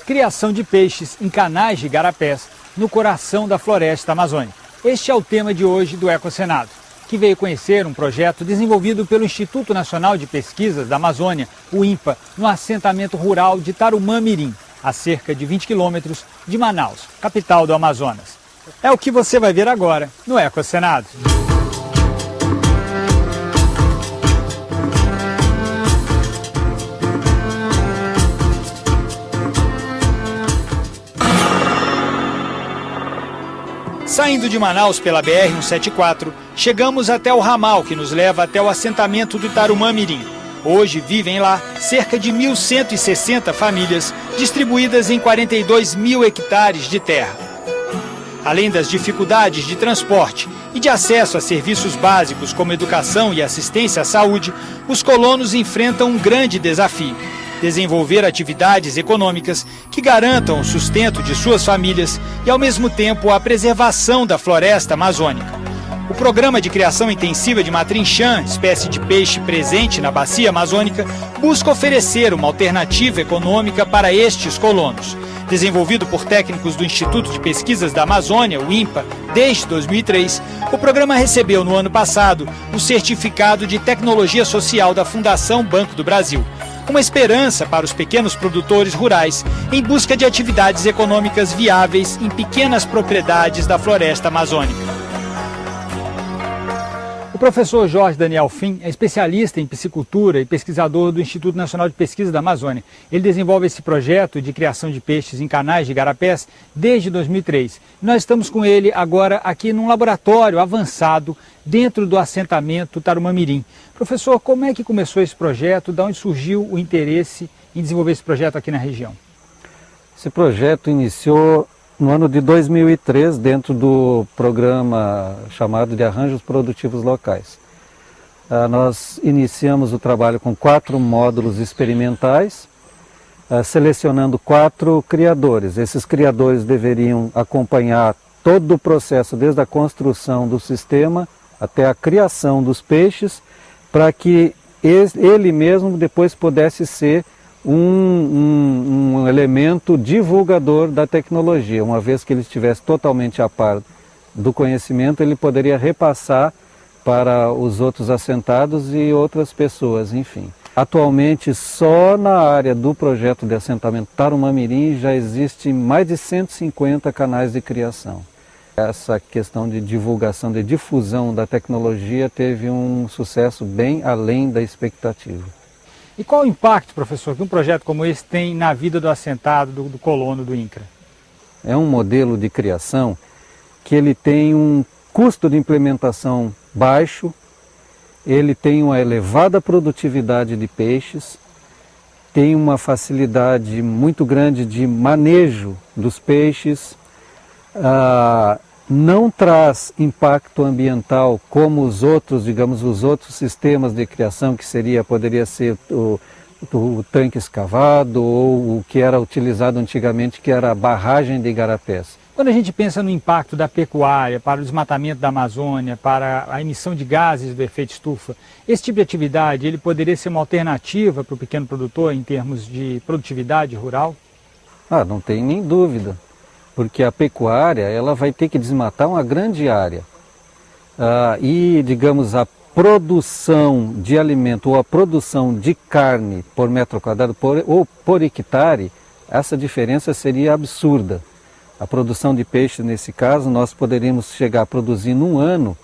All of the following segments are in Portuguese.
Criação de peixes em canais de igarapés no coração da floresta amazônica. Este é o tema de hoje do Ecocenado, que veio conhecer um projeto desenvolvido pelo Instituto Nacional de Pesquisas da Amazônia, o INPA, no assentamento rural de Tarumã-Mirim, a cerca de 20 quilômetros de Manaus, capital do Amazonas. É o que você vai ver agora no Ecocenado. Saindo de Manaus pela BR-174, chegamos até o ramal que nos leva até o assentamento do Tarumã-Mirim. Hoje vivem lá cerca de 1.160 famílias, distribuídas em 42 mil hectares de terra. Além das dificuldades de transporte e de acesso a serviços básicos como educação e assistência à saúde, os colonos enfrentam um grande desafio: desenvolver atividades econômicas que garantam o sustento de suas famílias e, ao mesmo tempo, a preservação da floresta amazônica. O Programa de Criação Intensiva de Matrinchã, espécie de peixe presente na bacia amazônica, busca oferecer uma alternativa econômica para estes colonos. Desenvolvido por técnicos do Instituto de Pesquisas da Amazônia, o INPA, desde 2003, o programa recebeu no ano passado o certificado de tecnologia social da Fundação Banco do Brasil, uma esperança para os pequenos produtores rurais em busca de atividades econômicas viáveis em pequenas propriedades da floresta amazônica. O professor Jorge Daniel Fim é especialista em piscicultura e pesquisador do Instituto Nacional de Pesquisa da Amazônia. Ele desenvolve esse projeto de criação de peixes em canais de igarapés desde 2003. Nós estamos com ele agora aqui num laboratório avançado dentro do assentamento Tarumã-Mirim. Professor, como é que começou esse projeto? De onde surgiu o interesse em desenvolver esse projeto aqui na região? Esse projeto iniciou no ano de 2003, dentro do programa chamado de Arranjos Produtivos Locais. Nós iniciamos o trabalho com 4 módulos experimentais, selecionando 4 criadores. Esses criadores deveriam acompanhar todo o processo, desde a construção do sistema até a criação dos peixes, para que ele mesmo depois pudesse ser um elemento divulgador da tecnologia. Uma vez que ele estivesse totalmente a par do conhecimento, ele poderia repassar para os outros assentados e outras pessoas, enfim. Atualmente, só na área do projeto de assentamento Tarumã-Mirim já existem mais de 150 canais de criação. Essa questão de divulgação, de difusão da tecnologia teve um sucesso bem além da expectativa. E qual o impacto, professor, que um projeto como esse tem na vida do assentado, do colono do INCRA? É um modelo de criação que ele tem um custo de implementação baixo, ele tem uma elevada produtividade de peixes, tem uma facilidade muito grande de manejo dos peixes, não traz impacto ambiental como os outros, digamos, os outros sistemas de criação, que poderia ser o tanque escavado ou o que era utilizado antigamente, que era a barragem de igarapés. Quando a gente pensa no impacto da pecuária para o desmatamento da Amazônia, para a emissão de gases do efeito estufa, esse tipo de atividade ele poderia ser uma alternativa para o pequeno produtor em termos de produtividade rural? Não tem nem dúvida. Porque a pecuária ela vai ter que desmatar uma grande área. E, digamos, a produção de alimento ou a produção de carne por metro quadrado ou por hectare, essa diferença seria absurda. A produção de peixe, nesse caso, nós poderíamos chegar a produzir num ano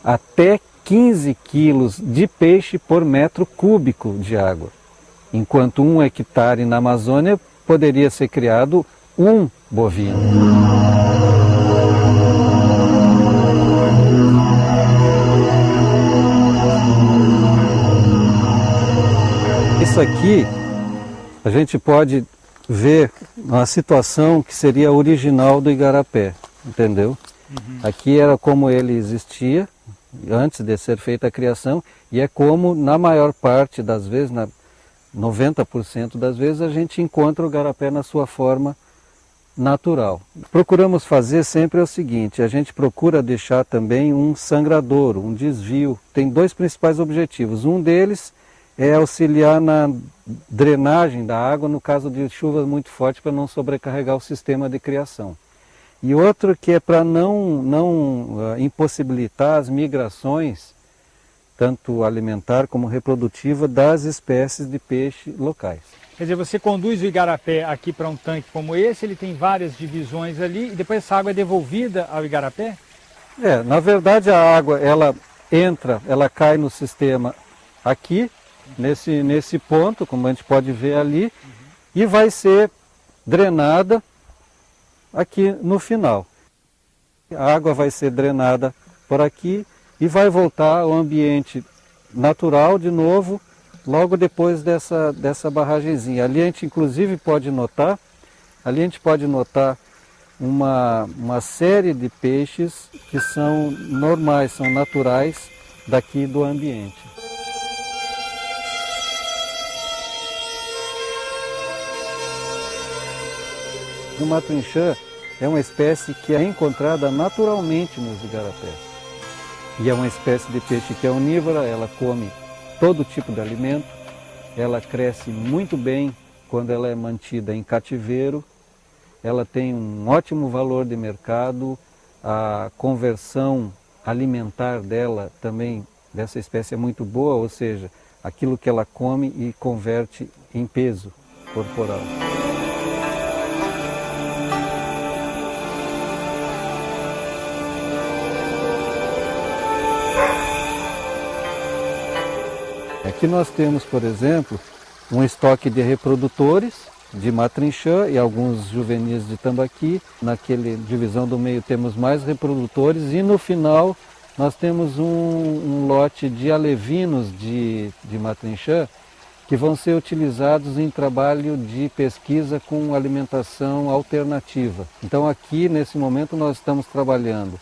até 15 quilos de peixe por metro cúbico de água. Enquanto 1 hectare na Amazônia poderia ser criado um bovino. Isso aqui a gente pode ver uma situação que seria original do igarapé, entendeu? Aqui era como ele existia antes de ser feita a criação e é como na maior parte das vezes, 90% das vezes, a gente encontra o igarapé na sua forma natural. Procuramos fazer sempre o seguinte, a gente procura deixar também um sangradouro, um desvio. Tem dois principais objetivos. Um deles é auxiliar na drenagem da água no caso de chuvas muito fortes para não sobrecarregar o sistema de criação. E outro que é para não impossibilitar as migrações, tanto alimentar como reprodutiva, das espécies de peixe locais. Quer dizer, você conduz o igarapé aqui para um tanque como esse, ele tem várias divisões ali, e depois essa água é devolvida ao igarapé? Na verdade a água, ela entra, ela cai no sistema aqui, nesse ponto, como a gente pode ver ali, e vai ser drenada aqui no final. A água vai ser drenada por aqui e vai voltar ao ambiente natural de novo, logo depois dessa barragenzinha. Ali a gente inclusive pode notar, uma série de peixes que são normais, são naturais daqui do ambiente. O matrinchã é uma espécie que é encontrada naturalmente nos igarapés. E é uma espécie de peixe que é onívora, ela come todo tipo de alimento, ela cresce muito bem quando ela é mantida em cativeiro, ela tem um ótimo valor de mercado, a conversão alimentar dela também, dessa espécie, é muito boa, ou seja, aquilo que ela come e converte em peso corporal. Aqui nós temos, por exemplo, um estoque de reprodutores de matrinchã e alguns juvenis de tambaqui. Naquela divisão do meio temos mais reprodutores e no final nós temos um lote de alevinos de matrinchã que vão ser utilizados em trabalho de pesquisa com alimentação alternativa. Então aqui nesse momento nós estamos trabalhando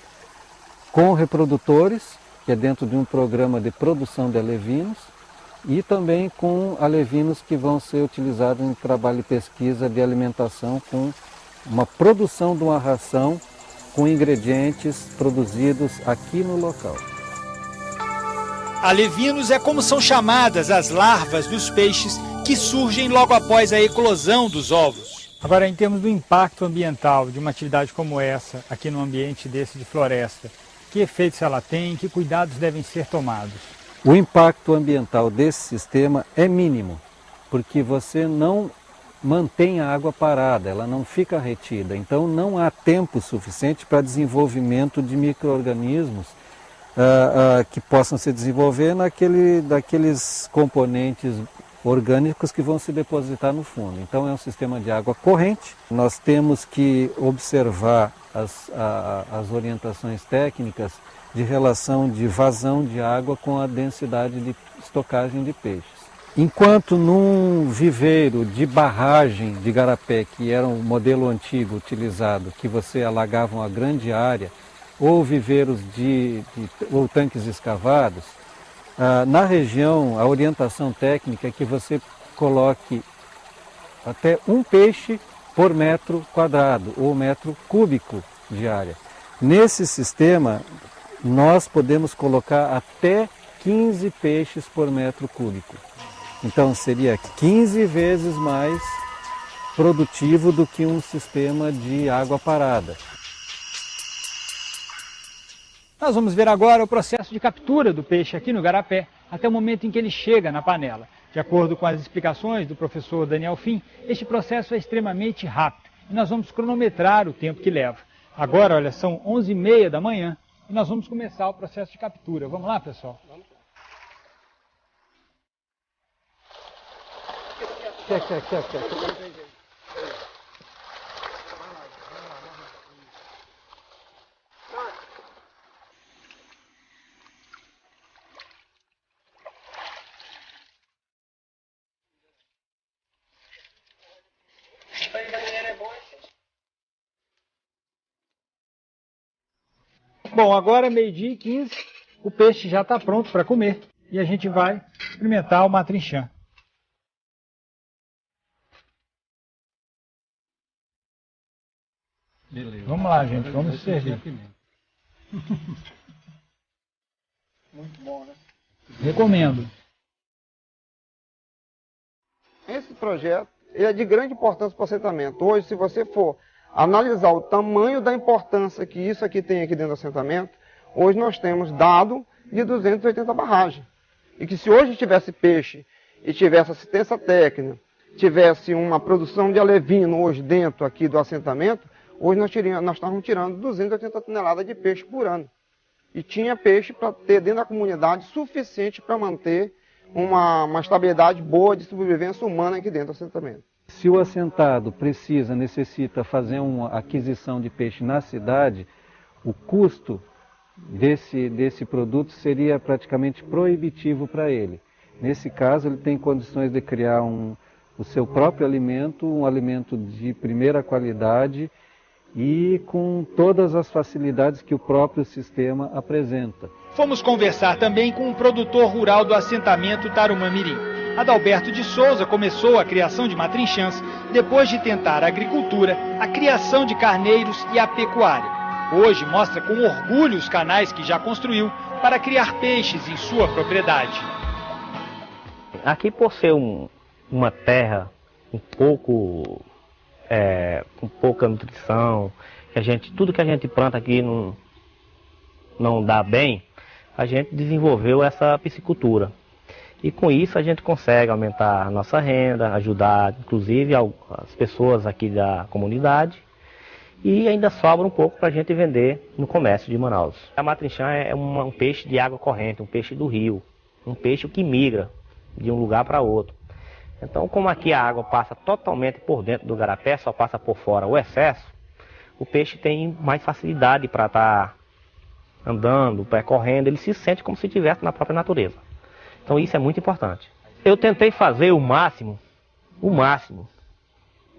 com reprodutores, que é dentro de um programa de produção de alevinos, e também com alevinos que vão ser utilizados em trabalho de pesquisa de alimentação com uma produção de uma ração com ingredientes produzidos aqui no local. Alevinos é como são chamadas as larvas dos peixes que surgem logo após a eclosão dos ovos. Agora, em termos do impacto ambiental de uma atividade como essa, aqui no ambiente desse de floresta, que efeitos ela tem, que cuidados devem ser tomados? O impacto ambiental desse sistema é mínimo, porque você não mantém a água parada, ela não fica retida, então não há tempo suficiente para desenvolvimento de micro-organismos que possam se desenvolver daqueles componentes orgânicos que vão se depositar no fundo. Então é um sistema de água corrente, nós temos que observar as orientações técnicas de relação de vazão de água com a densidade de estocagem de peixes. Enquanto num viveiro de barragem de igarapé, que era um modelo antigo utilizado, que você alagava uma grande área, ou viveiros ou tanques escavados, na região a orientação técnica é que você coloque até um peixe por metro quadrado ou metro cúbico de área. Nesse sistema, nós podemos colocar até 15 peixes por metro cúbico. Então seria 15 vezes mais produtivo do que um sistema de água parada. Nós vamos ver agora o processo de captura do peixe aqui no igarapé, até o momento em que ele chega na panela. De acordo com as explicações do professor Daniel Fim, este processo é extremamente rápido e nós vamos cronometrar o tempo que leva. Agora, olha, são 11h30 da manhã. E nós vamos começar o processo de captura. Vamos lá, pessoal? Bom, agora 12h15, o peixe já está pronto para comer e a gente vai experimentar o matrinchã. Beleza. Vamos lá, gente, vamos servir. Muito bom, né? Recomendo. Esse projeto é de grande importância para o assentamento. Hoje, se você for analisar o tamanho da importância que isso aqui tem aqui dentro do assentamento, hoje nós temos dado de 280 barragens. E que se hoje tivesse peixe e tivesse assistência técnica, tivesse uma produção de alevino hoje dentro aqui do assentamento, hoje nós estávamos tirando 280 toneladas de peixe por ano. E tinha peixe para ter dentro da comunidade suficiente para manter uma estabilidade boa de sobrevivência humana aqui dentro do assentamento. Se o assentado necessita fazer uma aquisição de peixe na cidade, o custo desse produto seria praticamente proibitivo para ele. Nesse caso, ele tem condições de criar o seu próprio alimento, um alimento de primeira qualidade e com todas as facilidades que o próprio sistema apresenta. Fomos conversar também com um produtor rural do assentamento Tarumã-Mirim. Adalberto de Souza começou a criação de matrinchãs depois de tentar a agricultura, a criação de carneiros e a pecuária. Hoje mostra com orgulho os canais que já construiu para criar peixes em sua propriedade. Aqui, por ser uma terra com pouca nutrição, tudo que a gente planta aqui não dá bem, a gente desenvolveu essa piscicultura. E com isso a gente consegue aumentar a nossa renda, ajudar inclusive as pessoas aqui da comunidade e ainda sobra um pouco para a gente vender no comércio de Manaus. A matrinchã é um peixe de água corrente, um peixe do rio, um peixe que migra de um lugar para outro. Então, como aqui a água passa totalmente por dentro do garapé, só passa por fora o excesso, o peixe tem mais facilidade para estar andando, percorrendo, ele se sente como se estivesse na própria natureza. Então isso é muito importante. Eu tentei fazer o máximo, o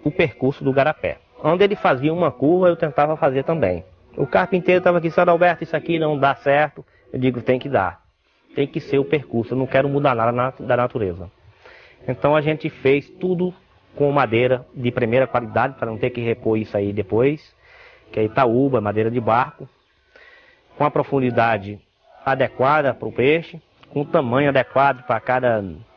percurso do garapé. Onde ele fazia uma curva, eu tentava fazer também. O carpinteiro estava aqui, Sr. Alberto, isso aqui não dá certo. Eu digo, tem que dar. Tem que ser o percurso, eu não quero mudar nada da natureza. Então a gente fez tudo com madeira de primeira qualidade, para não ter que repor isso aí depois, que é Itaúba, madeira de barco, com a profundidade adequada para o peixe, com o tamanho adequado para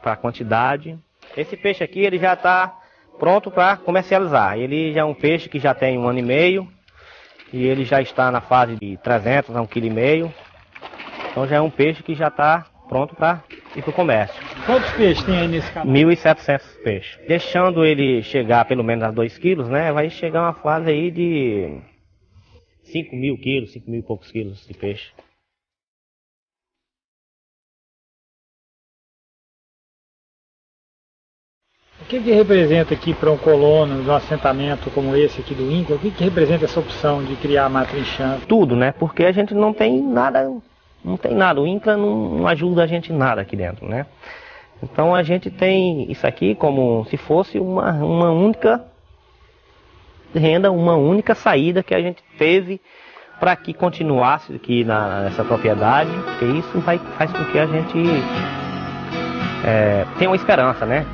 a quantidade. Esse peixe aqui ele já está pronto para comercializar. Ele já é um peixe que já tem 1 ano e meio e ele já está na fase de 300 a 1,5 kg. Então já é um peixe que já está pronto para ir para o comércio. Quantos peixes tem aí nesse canal? 1.700 peixes. Deixando ele chegar pelo menos a 2 quilos, né? Vai chegar uma fase aí de 5.000 quilos, 5.000 e poucos quilos de peixe. O que representa aqui para um colono de um assentamento como esse aqui do INCRA? O que representa essa opção de criar a matrinchã? Tudo, né? Porque a gente não tem nada, o INCRA não ajuda a gente nada aqui dentro, né? Então a gente tem isso aqui como se fosse uma única renda, uma única saída que a gente teve para que continuasse aqui nessa propriedade, porque isso faz com que a gente tenha uma esperança, né?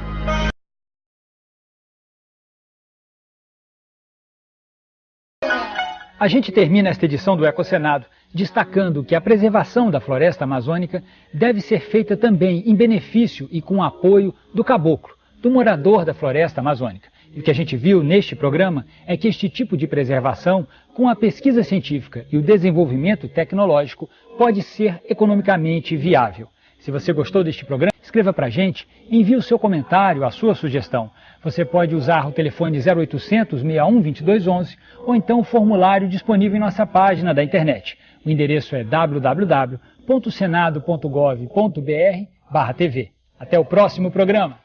A gente termina esta edição do Ecocenado destacando que a preservação da floresta amazônica deve ser feita também em benefício e com apoio do caboclo, do morador da floresta amazônica. E o que a gente viu neste programa é que este tipo de preservação, com a pesquisa científica e o desenvolvimento tecnológico, pode ser economicamente viável. Se você gostou deste programa, escreva para a gente, envie o seu comentário, a sua sugestão. Você pode usar o telefone 0800 61 2211 ou então o formulário disponível em nossa página da internet. O endereço é www.senado.gov.br/tv. Até o próximo programa!